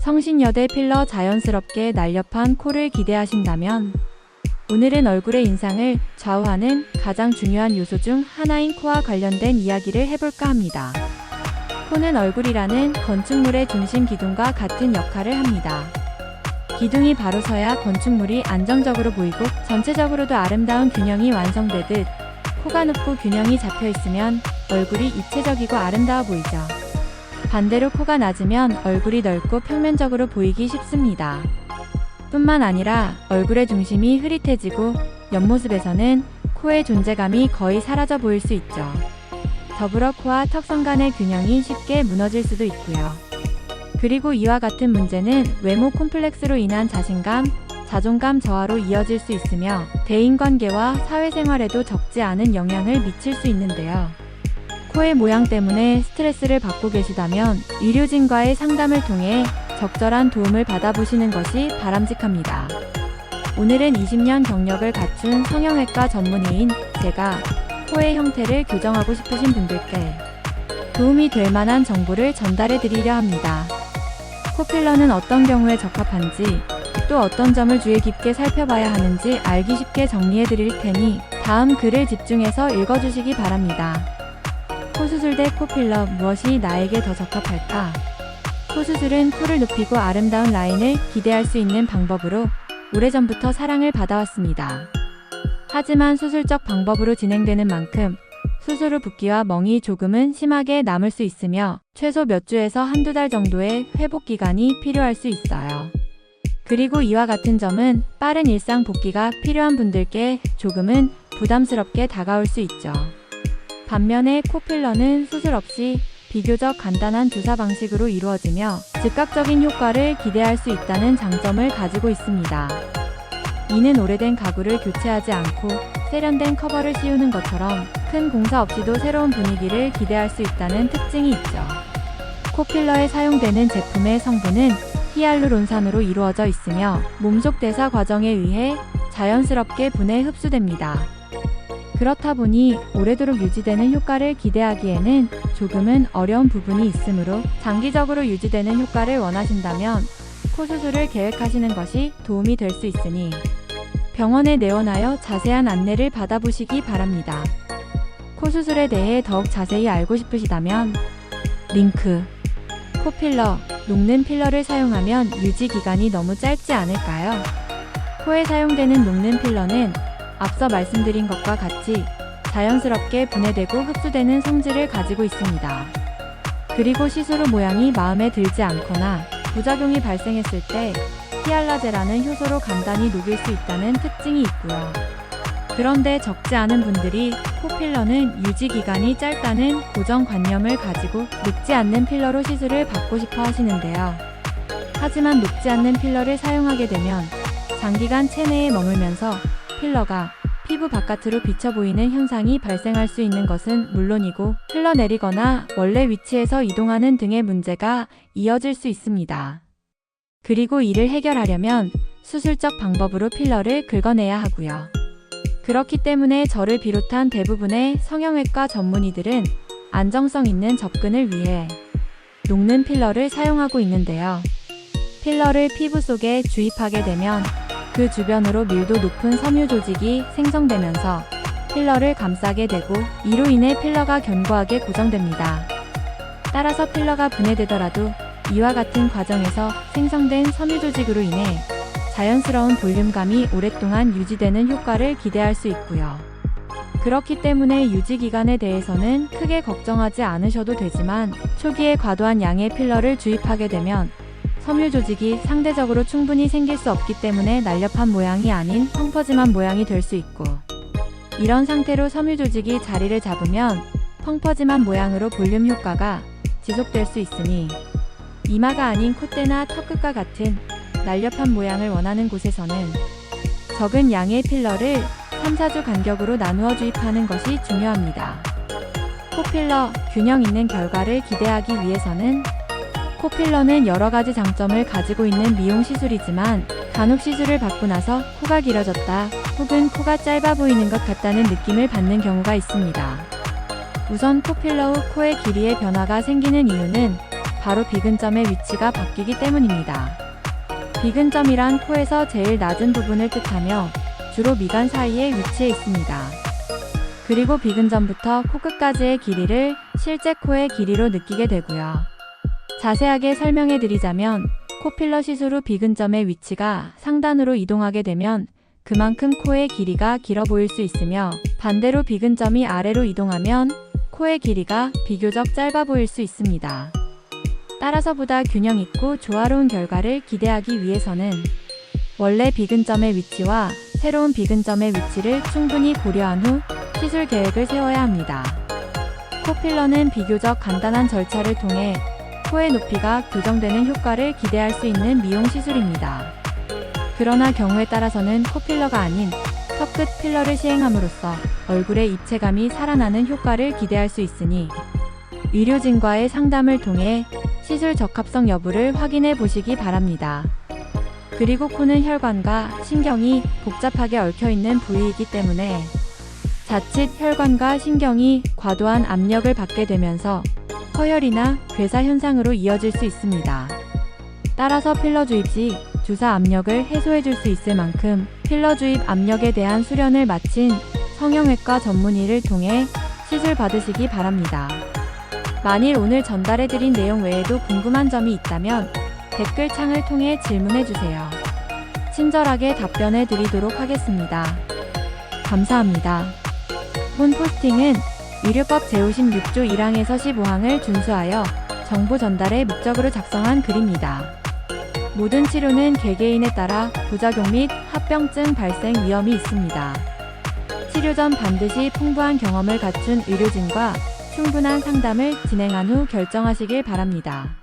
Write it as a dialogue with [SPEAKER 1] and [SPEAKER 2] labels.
[SPEAKER 1] 성신여대 필러 자연스럽게 날렵한 코를 기대하신다면 오늘은 얼굴의 인상을 좌우하는 가장 중요한 요소 중 하나인 코와 관련된 이야기를 해볼까 합니다. 코는 얼굴이라는 건축물의 중심 기둥과 같은 역할을 합니다. 기둥이 바로 서야 건축물이 안정적으로 보이고 전체적으로도 아름다운 균형이 완성되듯 코가 높고 균형이 잡혀 있으면 얼굴이 입체적이고 아름다워 보이죠. 반대로 코가 낮으면 얼굴이 넓고 평면적으로 보이기 쉽습니다. 뿐만 아니라 얼굴의 중심이 흐릿해지고 옆모습에서는 코의 존재감이 거의 사라져 보일 수 있죠. 더불어 코와 턱선 간의 균형이 쉽게 무너질 수도 있고요. 그리고 이와 같은 문제는 외모 콤플렉스로 인한 자신감, 자존감 저하로 이어질 수 있으며 대인관계와 사회생활에도 적지 않은 영향을 미칠 수 있는데요. 코의 모양 때문에 스트레스를 받고 계시다면 의료진과의 상담을 통해 적절한 도움을 받아보시는 것이 바람직합니다. 오늘은 20년 경력을 갖춘 성형외과 전문의인 제가 코의 형태를 교정하고 싶으신 분들께 도움이 될 만한 정보를 전달해 드리려 합니다. 코필러는 어떤 경우에 적합한지, 또 어떤 점을 주의 깊게 살펴봐야 하는지 알기 쉽게 정리해 드릴 테니 다음 글을 집중해서 읽어주시기 바랍니다. 코수술 대 코필러, 무엇이 나에게 더 적합할까? 코수술은 코를 높이고 아름다운 라인을 기대할 수 있는 방법으로 오래전부터 사랑을 받아왔습니다. 하지만 수술적 방법으로 진행되는 만큼 수술 후 붓기와 멍이 조금은 심하게 남을 수 있으며 최소 몇 주에서 한두 달 정도의 회복 기간이 필요할 수 있어요. 그리고 이와 같은 점은 빠른 일상 복귀가 필요한 분들께 조금은 부담스럽게 다가올 수 있죠. 반면에 코필러는 수술 없이 비교적 간단한 주사 방식으로 이루어지며 즉각적인 효과를 기대할 수 있다는 장점을 가지고 있습니다. 이는 오래된 가구를 교체하지 않고 세련된 커버를 씌우는 것처럼 큰 공사 없이도 새로운 분위기를 기대할 수 있다는 특징이 있죠. 코필러에 사용되는 제품의 성분은 히알루론산으로 이루어져 있으며 몸속 대사 과정에 의해 자연스럽게 분해 흡수됩니다. 그렇다 보니 오래도록 유지되는 효과를 기대하기에는 조금은 어려운 부분이 있으므로 장기적으로 유지되는 효과를 원하신다면 코수술을 계획하시는 것이 도움이 될 수 있으니 병원에 내원하여 자세한 안내를 받아보시기 바랍니다. 코수술에 대해 더욱 자세히 알고 싶으시다면 링크. 코필러, 녹는 필러를 사용하면 유지 기간이 너무 짧지 않을까요? 코에 사용되는 녹는 필러는 앞서 말씀드린 것과 같이 자연스럽게 분해되고 흡수되는 성질을 가지고 있습니다. 그리고 시술 후 모양이 마음에 들지 않거나 부작용이 발생했을 때 히알라제라는 효소로 간단히 녹일 수 있다는 특징이 있고요. 그런데 적지 않은 분들이 코필러는 유지 기간이 짧다는 고정관념을 가지고 녹지 않는 필러로 시술을 받고 싶어 하시는데요. 하지만 녹지 않는 필러를 사용하게 되면 장기간 체내에 머물면서 필러가 피부 바깥으로 비쳐 보이는 현상이 발생할 수 있는 것은 물론이고 흘러내리거나 원래 위치에서 이동하는 등의 문제가 이어질 수 있습니다. 그리고 이를 해결하려면 수술적 방법으로 필러를 긁어내야 하고요. 그렇기 때문에 저를 비롯한 대부분의 성형외과 전문의들은 안정성 있는 접근을 위해 녹는 필러를 사용하고 있는데요. 필러를 피부 속에 주입하게 되면 그 주변으로 밀도 높은 섬유 조직이 생성되면서 필러를 감싸게 되고 이로 인해 필러가 견고하게 고정됩니다. 따라서 필러가 분해되더라도 이와 같은 과정에서 생성된 섬유 조직으로 인해 자연스러운 볼륨감이 오랫동안 유지되는 효과를 기대할 수 있고요. 그렇기 때문에 유지 기간에 대해서는 크게 걱정하지 않으셔도 되지만 초기에 과도한 양의 필러를 주입하게 되면 섬유 조직이 상대적으로 충분히 생길 수 없기 때문에 날렵한 모양이 아닌 펑퍼짐한 모양이 될 수 있고 이런 상태로 섬유 조직이 자리를 잡으면 펑퍼짐한 모양으로 볼륨 효과가 지속될 수 있으니 이마가 아닌 콧대나 턱끝과 같은 날렵한 모양을 원하는 곳에서는 적은 양의 필러를 3, 4주 간격으로 나누어 주입하는 것이 중요합니다. 코필러, 균형 있는 결과를 기대하기 위해서는 코필러는 여러가지 장점을 가지고 있는 미용 시술이지만 간혹 시술을 받고 나서 코가 길어졌다 혹은 코가 짧아 보이는 것 같다는 느낌을 받는 경우가 있습니다. 우선 코필러 후 코의 길이의 변화가 생기는 이유는 바로 비근점의 위치가 바뀌기 때문입니다. 비근점이란 코에서 제일 낮은 부분을 뜻하며 주로 미간 사이에 위치해 있습니다. 그리고 비근점부터 코끝까지의 길이를 실제 코의 길이로 느끼게 되고요. 자세하게 설명해 드리자면 코필러 시술 후 비근점의 위치가 상단으로 이동하게 되면 그만큼 코의 길이가 길어 보일 수 있으며, 반대로 비근점이 아래로 이동하면 코의 길이가 비교적 짧아 보일 수 있습니다. 따라서 보다 균형 있고 조화로운 결과를 기대하기 위해서는 원래 비근점의 위치와 새로운 비근점의 위치를 충분히 고려한 후 시술 계획을 세워야 합니다. 코필러는 비교적 간단한 절차를 통해 코의 높이가 교정되는 효과를 기대할 수 있는 미용 시술입니다. 그러나 경우에 따라서는 코필러가 아닌 턱끝 필러를 시행함으로써 얼굴의 입체감이 살아나는 효과를 기대할 수 있으니 의료진과의 상담을 통해 시술 적합성 여부를 확인해 보시기 바랍니다. 그리고 코는 혈관과 신경이 복잡하게 얽혀 있는 부위이기 때문에 자칫 혈관과 신경이 과도한 압력을 받게 되면서 서열이나 괴사 현상으로 이어질 수 있습니다. 따라서 필러 주입 시 주사 압력을 해소해 줄 수 있을 만큼 필러 주입 압력에 대한 수련을 마친 성형외과 전문의를 통해 시술 받으시기 바랍니다. 만일 오늘 전달해 드린 내용 외에도 궁금한 점이 있다면 댓글창을 통해 질문해 주세요. 친절하게 답변해 드리도록 하겠습니다. 감사합니다. 본 포스팅은 의료법 제56조 1항에서 15항을 준수하여 정보 전달의 목적으로 작성한 글입니다. 모든 치료는 개개인에 따라 부작용 및 합병증 발생 위험이 있습니다. 치료 전 반드시 풍부한 경험을 갖춘 의료진과 충분한 상담을 진행한 후 결정하시길 바랍니다.